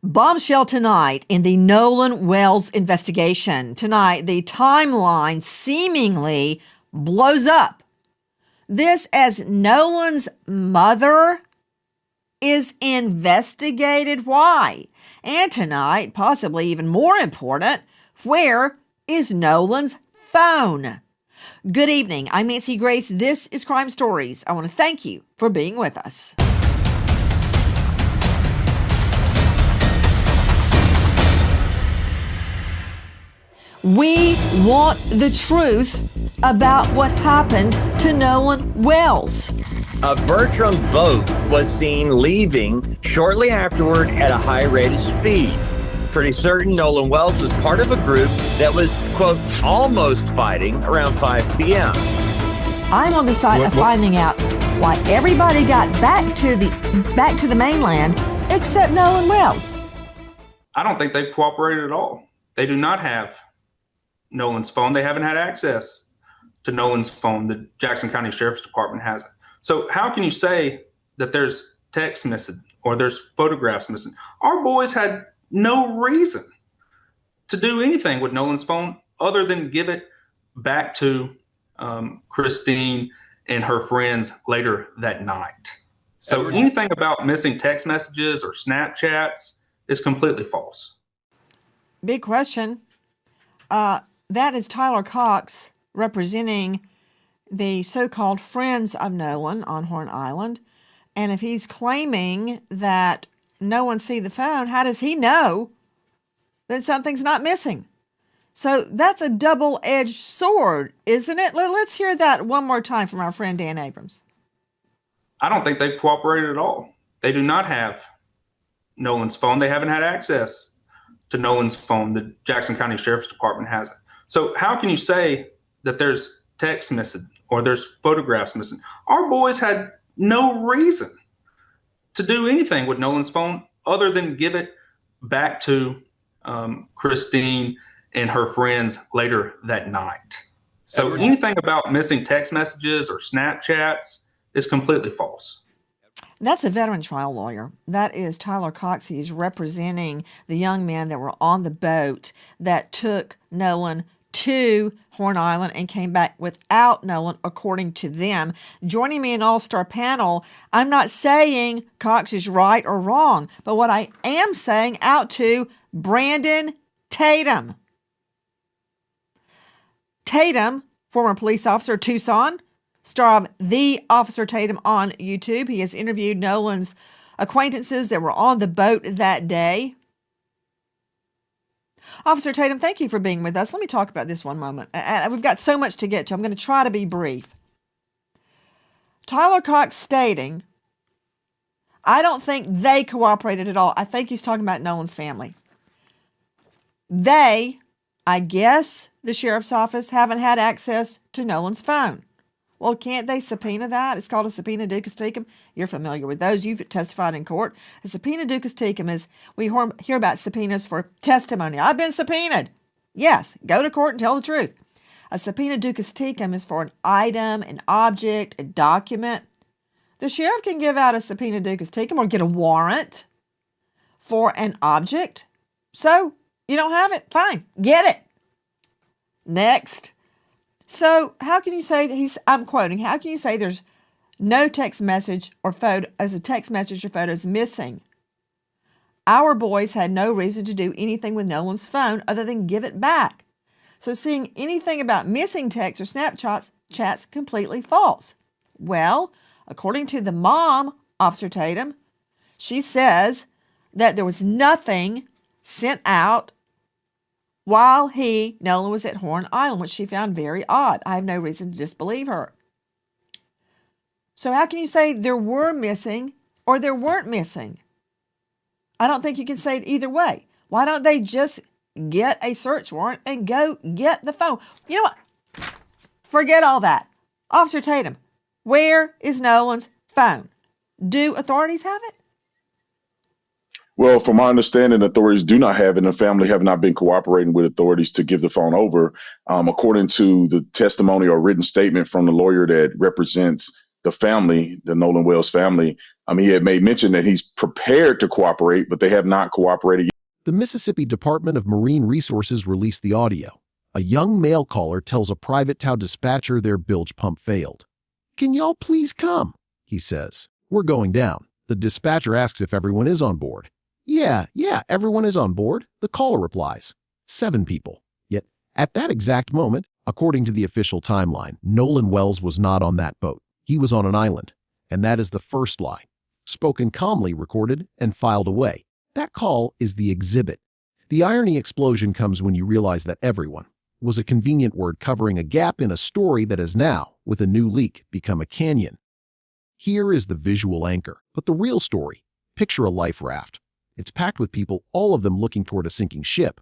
Bombshell tonight in the Nolan Wells investigation. Tonight, the timeline seemingly blows up. This as Nolan's mother is investigated. Why? And tonight, possibly even more important, where is Nolan's phone? Good evening. I'm Nancy Grace. This is Crime Stories. I want to thank you for being with us. We want the truth about what happened to Nolan Wells. A Bertram boat was seen leaving shortly afterward at a high rate of speed. Pretty certain Nolan Wells was part of a group that was, quote, almost fighting around 5 p.m. I'm on the side of finding out why everybody got back to the mainland except Nolan Wells. I don't think they've cooperated at all. They do not have Nolan's phone. They haven't had access to Nolan's phone. The Jackson County Sheriff's Department hasn't. So how can you say that there's text missing or there's photographs missing? Our boys had no reason to do anything with Nolan's phone other than give it back to Christine and her friends later that night. So anything about missing text messages or Snapchats is completely false. Big question. That is Tyler Cox representing the so-called friends of Nolan on Horn Island. And if he's claiming that no one see the phone, how does he know that something's not missing? So that's a double-edged sword, isn't it? Let's hear that one more time from our friend Dan Abrams. I don't think they've cooperated at all. They do not have Nolan's phone. They haven't had access to Nolan's phone. The Jackson County Sheriff's Department hasn't. So how can you say that there's text missing or there's photographs missing? Our boys had no reason to do anything with Nolan's phone other than give it back to Christine and her friends later that night. So anything about missing text messages or Snapchats is completely false. That's a veteran trial lawyer. That is Tyler Cox. He's representing the young men that were on the boat that took Nolan to Horn Island and came back without Nolan, according to them. Joining me in all-star panel, I'm not saying Cox is right or wrong, but what I am saying out to Brandon Tatum. Tatum, former police officer, Tucson, star of The Officer Tatum on YouTube. He has interviewed Nolan's acquaintances that were on the boat that day. Officer Tatum, thank you for being with us. Let me talk about this one moment. We've got so much to get to. I'm going to try to be brief. Tyler Cox stating, I don't think they cooperated at all. I think he's talking about Nolan's family. They, I guess the sheriff's office, haven't had access to Nolan's phone. Well, can't they subpoena that? It's called a subpoena ducis tecum. You're familiar with those. You've testified in court. A subpoena ducis tecum is, we hear about subpoenas for testimony. I've been subpoenaed. Yes, go to court and tell the truth. A subpoena ducis tecum is for an item, an object, a document. The sheriff can give out a subpoena ducis tecum or get a warrant for an object. So, you don't have it? Fine, get it. Next. So how can you say I'm quoting, how can you say there's no text message or photo, as a text message or photos missing? Our boys had no reason to do anything with Nolan's phone other than give it back. So seeing anything about missing texts or Snapchats completely false. Well, according to the mom, Officer Tatum, she says that there was nothing sent out while Nolan was at Horn Island, which she found very odd. I have no reason to disbelieve her. So how can you say there were missing or there weren't missing? I don't think you can say it either way. Why don't they just get a search warrant and go get the phone? You know what? Forget all that. Officer Tatum, where is Nolan's phone? Do authorities have it? Well, from my understanding, authorities do not have it, and the family have not been cooperating with authorities to give the phone over. According to the testimony or written statement from the lawyer that represents the family, the Nolan Wells family, he had made mention that he's prepared to cooperate, but they have not cooperated yet. The Mississippi Department of Marine Resources released the audio. A young male caller tells a private tow dispatcher their bilge pump failed. "Can y'all please come?" he says. "We're going down." The dispatcher asks if everyone is on board. Yeah, everyone is on board," the caller replies. 7 people. Yet, at that exact moment, according to the official timeline, Nolan Wells was not on that boat. He was on an island. And that is the first lie. Spoken calmly, recorded, and filed away. That call is the exhibit. The irony explosion comes when you realize that everyone was a convenient word covering a gap in a story that has now, with a new leak, become a canyon. Here is the visual anchor. But the real story, picture a life raft. It's packed with people, all of them looking toward a sinking ship.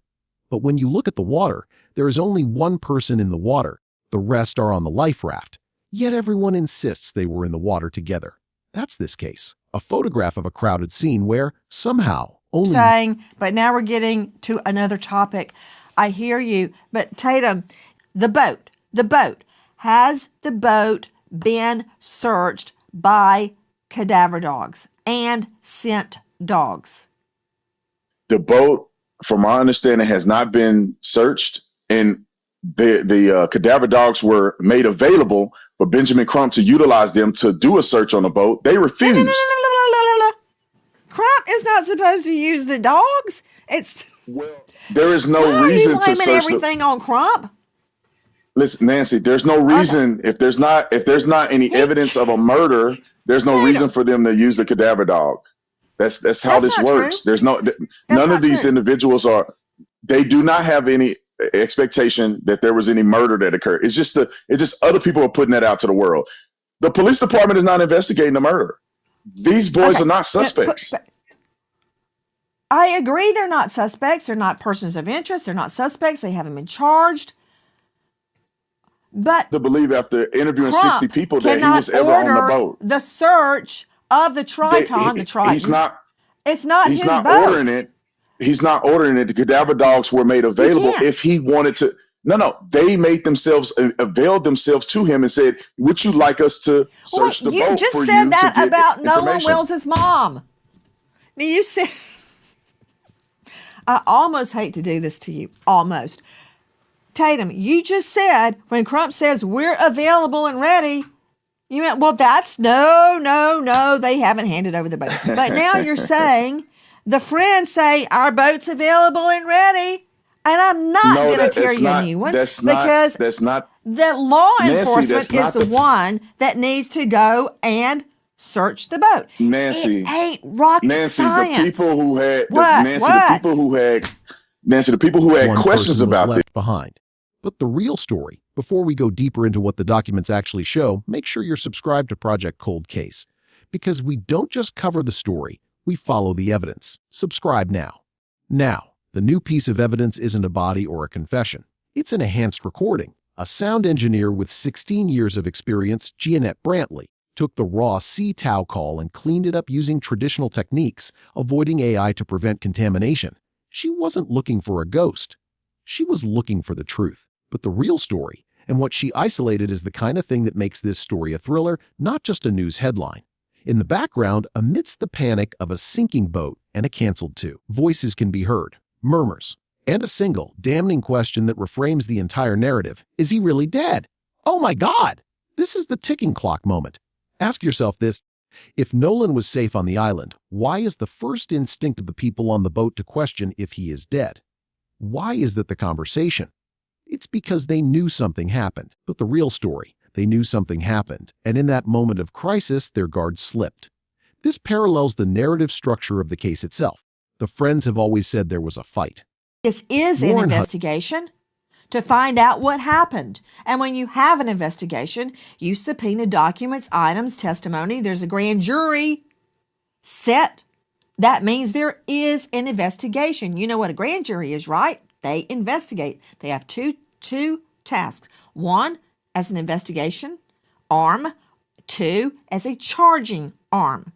But when you look at the water, there is only one person in the water. The rest are on the life raft. Yet everyone insists they were in the water together. That's this case. A photograph of a crowded scene where, somehow, only... Saying, but now we're getting to another topic. I hear you. But Tatum, the boat. Has the boat been searched by cadaver dogs and scent dogs? The boat, from my understanding, has not been searched, and the cadaver dogs were made available for Benjamin Crump to utilize them to do a search on the boat. They refused. No. Crump is not supposed to use the dogs. There is no reason to search everything on Crump. Listen, Nancy, there's no reason if there's not any evidence of a murder, there's no reason for them to use the cadaver dog. That's how this works. True. There's none of these individuals they do not have any expectation that there was any murder that occurred. It's just other people are putting that out to the world. The police department is not investigating the murder. These boys are not suspects. I agree they're not suspects. They're not persons of interest. They're not suspects. They haven't been charged. But to believe after interviewing 60 people that he was ever on the boat. The search of the Triton, the Triton. It's not his boat. Ordering it. He's not ordering it. The cadaver dogs were made available if he wanted to. No. They made themselves, availed themselves to him and said, "Would you like us to search the boat for you?" You just said that about Nolan Wells' mom. Now you said, I almost hate to do this to you. Almost. Tatum, you just said when Crump says we're available and ready, you meant, well, that's no, they haven't handed over the boat. But now you're saying the friends say our boat's available and ready, and I'm not going to tear you a new one because the law enforcement is the one that needs to go and search the boat. Nancy, it ain't rocket science. The people who had the people who had questions about left behind. But the real story, before we go deeper into what the documents actually show, make sure you're subscribed to Project Cold Case. Because we don't just cover the story, we follow the evidence. Subscribe now. Now, the new piece of evidence isn't a body or a confession. It's an enhanced recording. A sound engineer with 16 years of experience, Jeanette Brantley, took the raw sea tow call and cleaned it up using traditional techniques, avoiding AI to prevent contamination. She wasn't looking for a ghost. She was looking for the truth. But the real story, and what she isolated, is the kind of thing that makes this story a thriller, not just a news headline. In the background, amidst the panic of a sinking boat and a canceled too, voices can be heard, murmurs, and a single, damning question that reframes the entire narrative. Is he really dead? Oh my God! This is the ticking clock moment. Ask yourself this. If Nolan was safe on the island, why is the first instinct of the people on the boat to question if he is dead? Why is that the conversation? It's because they knew something happened. But the real story, they knew something happened, and in that moment of crisis, their guard slipped. This parallels the narrative structure of the case itself. The friends have always said there was a fight. This is an investigation to find out what happened. And when you have an investigation, you subpoena documents, items, testimony. There's a grand jury set. That means there is an investigation. You know what a grand jury is, right? They investigate. They have two tasks. One, as an investigation arm. Two, as a charging arm.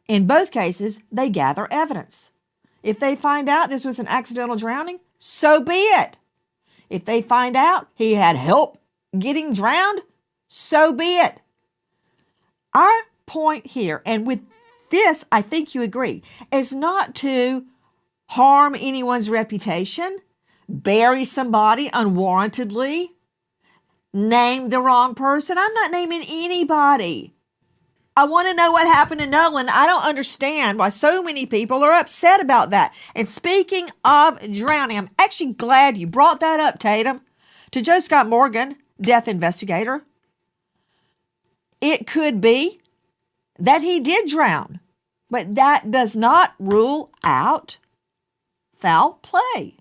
In both cases, they gather evidence. If they find out this was an accidental drowning, so be it. If they find out he had help getting drowned, so be it. Our point here, and with this, I think you agree, is not to harm anyone's reputation, bury somebody unwarrantedly, name the wrong person. I'm not naming anybody. I want to know what happened to Nolan. I don't understand why so many people are upset about that. And speaking of drowning, I'm actually glad you brought that up, Tatum. To Joe Scott Morgan, death investigator, it could be that he did drown, but that does not rule out foul play.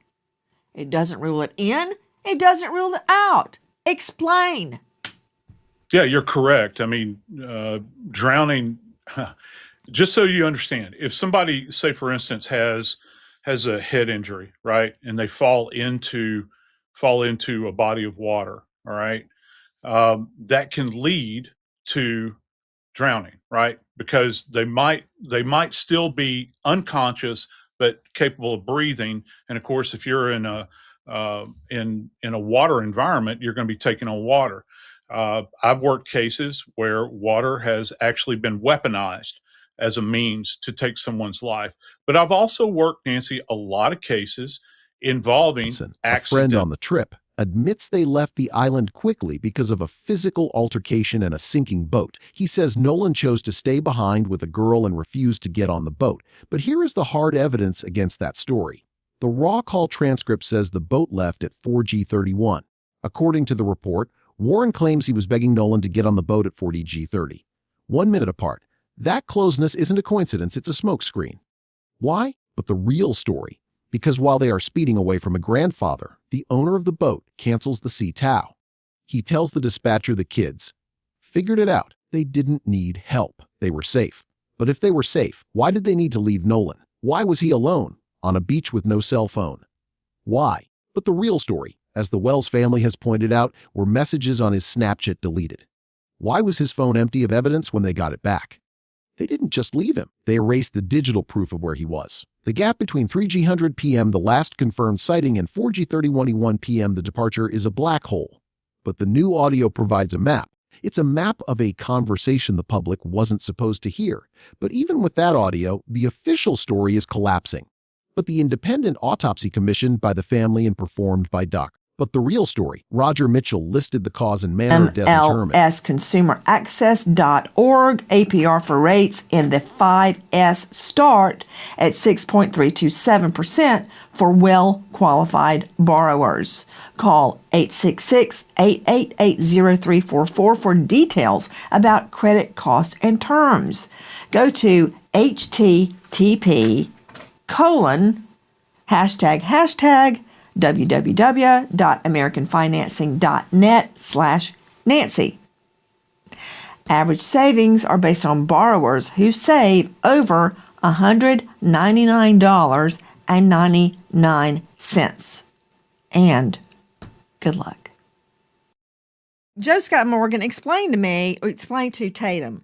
It doesn't rule it in. It doesn't rule it out. Explain. Yeah, you're correct. I mean, drowning, just so you understand, if somebody, say for instance, has a head injury, right, and they fall into a body of water, all right, that can lead to drowning, right? Because they might still be unconscious but capable of breathing. And of course, if you're in a water environment, you're going to be taking on water. I've worked cases where water has actually been weaponized as a means to take someone's life. But I've also worked, Nancy, a lot of cases involving a friend on the trip admits they left the island quickly because of a physical altercation and a sinking boat. He says Nolan chose to stay behind with a girl and refused to get on the boat. But here is the hard evidence against that story. The raw call transcript says the boat left at 4G31. According to the report, Warren claims he was begging Nolan to get on the boat at 40G30. 1 minute apart. That closeness isn't a coincidence, it's a smokescreen. Why? But the real story. Because while they are speeding away from a grandfather, the owner of the boat cancels the sea tow. He tells the dispatcher the kids figured it out. They didn't need help. They were safe. But if they were safe, why did they need to leave Nolan? Why was he alone on a beach with no cell phone? Why? But the real story, as the Wells family has pointed out, were messages on his Snapchat deleted. Why was his phone empty of evidence when they got it back? They didn't just leave him. They erased the digital proof of where he was. The gap between 3G100 p.m., the last confirmed sighting, and 4G31 p.m., the departure, is a black hole. But the new audio provides a map. It's a map of a conversation the public wasn't supposed to hear. But even with that audio, the official story is collapsing. But the independent autopsy commissioned by the family and performed by Dr. But the real story, Roger Mitchell listed the cause and manner of death determined. MLSconsumeraccess.org, APR for rates in the 5S start at 6.327% for well-qualified borrowers. Call 866-888-0344 for details about credit costs and terms. Go to http:// www.americanfinancing.net/Nancy. Average savings are based on borrowers who save over $199.99. And good luck. Joe Scott Morgan explained to Tatum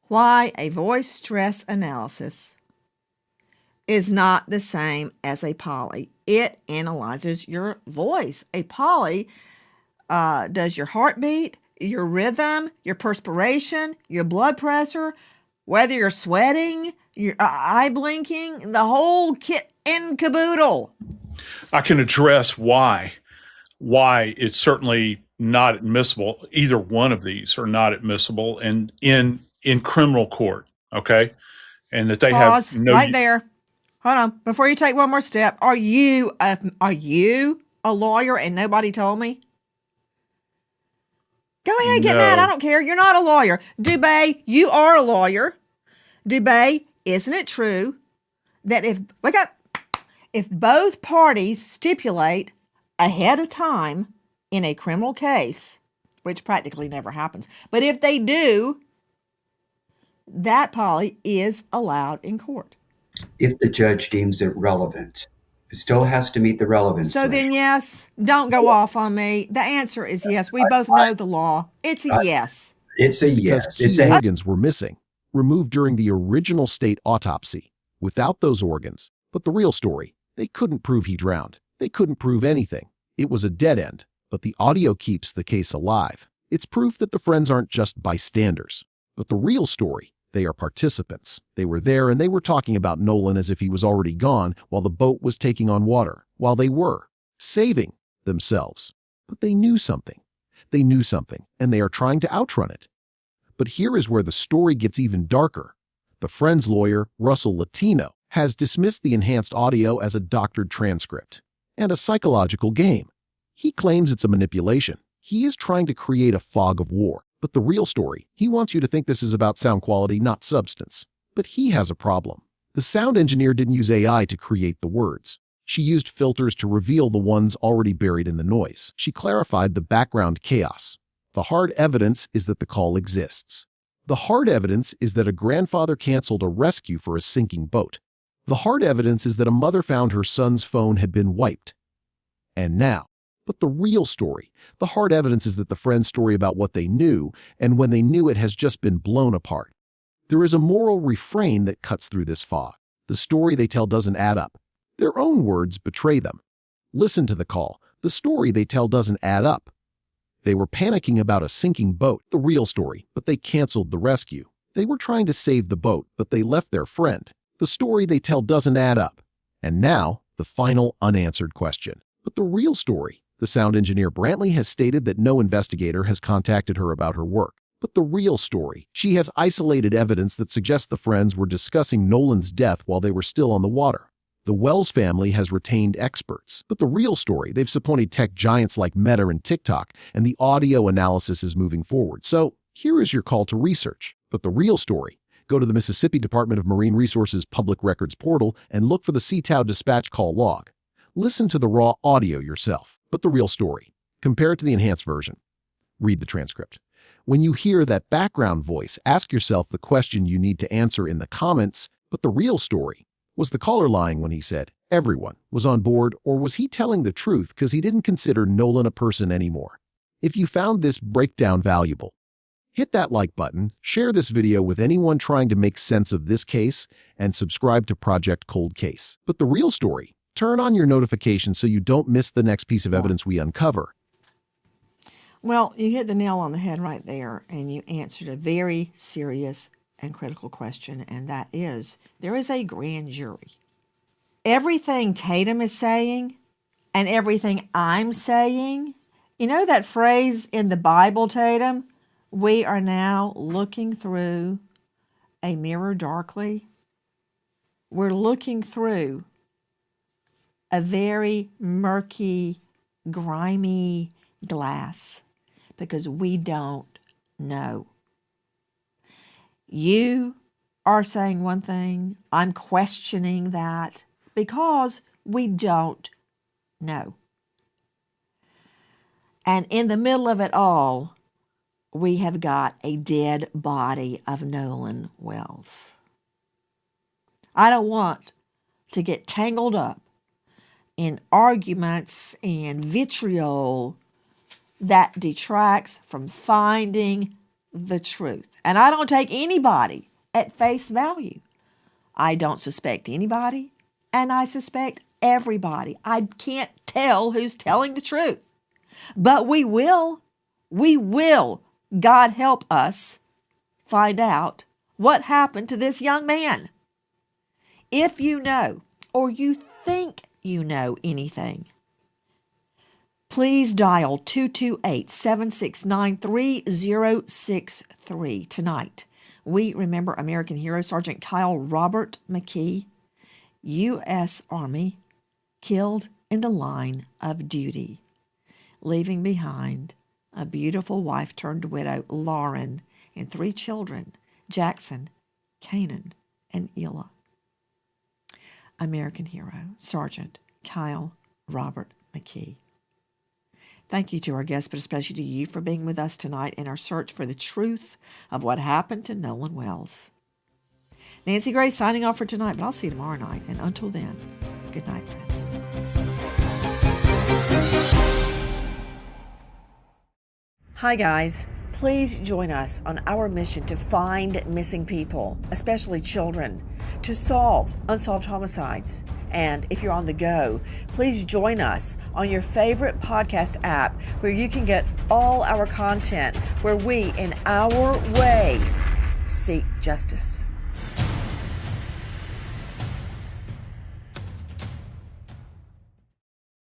why a voice stress analysis is not the same as a poly. It analyzes your voice. A poly does your heartbeat, your rhythm, your perspiration, your blood pressure, whether you're sweating, your eye blinking, the whole kit and caboodle. I can address why it's certainly not admissible. Either one of these are not admissible and in criminal court, okay? And that they Pause, have no right there. Hold on. Before you take one more step, are you a lawyer and nobody told me? Go ahead, get mad. I don't care. You're not a lawyer. Dubé, you are a lawyer. Dubé, isn't it true that if both parties stipulate ahead of time in a criminal case, which practically never happens, but if they do, that poly is allowed in court? If the judge deems it relevant, it still has to meet the relevance. So then, yes, don't go off on me. The answer is yes. We both know the law. It's a yes. It's a yes. Because key organs were missing, removed during the original state autopsy. Without those organs, but the real story, they couldn't prove he drowned. They couldn't prove anything. It was a dead end, but the audio keeps the case alive. It's proof that the friends aren't just bystanders, But the real story, they are participants. They were there and they were talking about Nolan as if he was already gone while the boat was taking on water, while they were saving themselves. But they knew something. They knew something, and they are trying to outrun it. But here is where the story gets even darker. The Friends lawyer, Russell Latino, has dismissed the enhanced audio as a doctored transcript and a psychological game. He claims it's a manipulation. He is trying to create a fog of war. But the real story, he wants you to think this is about sound quality, not substance. But he has a problem. The sound engineer didn't use AI to create the words. She used filters to reveal the ones already buried in the noise. She clarified the background chaos. The hard evidence is that the call exists. The hard evidence is that a grandfather canceled a rescue for a sinking boat. The hard evidence is that a mother found her son's phone had been wiped. And now, but the real story, the hard evidence is that the Friends' story about what they knew, and when they knew it has just been blown apart. There is a moral refrain that cuts through this fog. The story they tell doesn't add up. Their own words betray them. Listen to the call. The story they tell doesn't add up. They were panicking about a sinking boat, the real story, but they canceled the rescue. They were trying to save the boat, but they left their friend. The story they tell doesn't add up. And now, the final unanswered question. But the real story, the sound engineer Brantley has stated that no investigator has contacted her about her work. But the real story, she has isolated evidence that suggests the Friends were discussing Nolan's death while they were still on the water. The Wells family has retained experts. But the real story, they've subpoenaed tech giants like Meta and TikTok, and the audio analysis is moving forward. So here is your call to research. But the real story, go to the Mississippi Department of Marine Resources Public Records portal and look for the CTOW dispatch call log. Listen to the raw audio yourself. But the real story, compare it to the enhanced version. Read the transcript. When you hear that background voice, ask yourself the question you need to answer in the comments. But the real story, was the caller lying when he said everyone was on board, or was he telling the truth because he didn't consider Nolan a person anymore? If you found this breakdown valuable, hit that like button, share this video with anyone trying to make sense of this case, and subscribe to Project Cold Case. But the real story, turn on your notifications so you don't miss the next piece of evidence we uncover. Well, you hit the nail on the head right there, and you answered a very serious and critical question, and that is, there is a grand jury. Everything Tatum is saying and everything I'm saying, you know that phrase in the Bible, Tatum? We are now looking through a mirror darkly. We're looking through a very murky, grimy glass because we don't know. You are saying one thing, I'm questioning that because we don't know. And in the middle of it all, we have got a dead body of Nolan Wells. I don't want to get tangled up in arguments and vitriol that detracts from finding the truth. And I don't take anybody at face value. I don't suspect anybody, and I suspect everybody. I can't tell who's telling the truth. But we will, God help us, find out what happened to this young man. If you know, or you think you know anything, please dial 228-769-3063. Tonight, we remember American hero Sergeant Kyle Robert McKee, U.S. Army, killed in the line of duty, leaving behind a beautiful wife turned widow, Lauren, and 3 children, Jackson, Canaan, and Ella. American hero Sergeant Kyle Robert McKee. Thank you to our guests, but especially to you for being with us tonight in our search for the truth of what happened to Nolan Wells. Nancy Gray signing off for tonight, but I'll see you tomorrow night. And until then, good night, friends. Hi, guys. Please join us on our mission to find missing people, especially children, to solve unsolved homicides. And if you're on the go, please join us on your favorite podcast app where you can get all our content, where we, in our way, seek justice.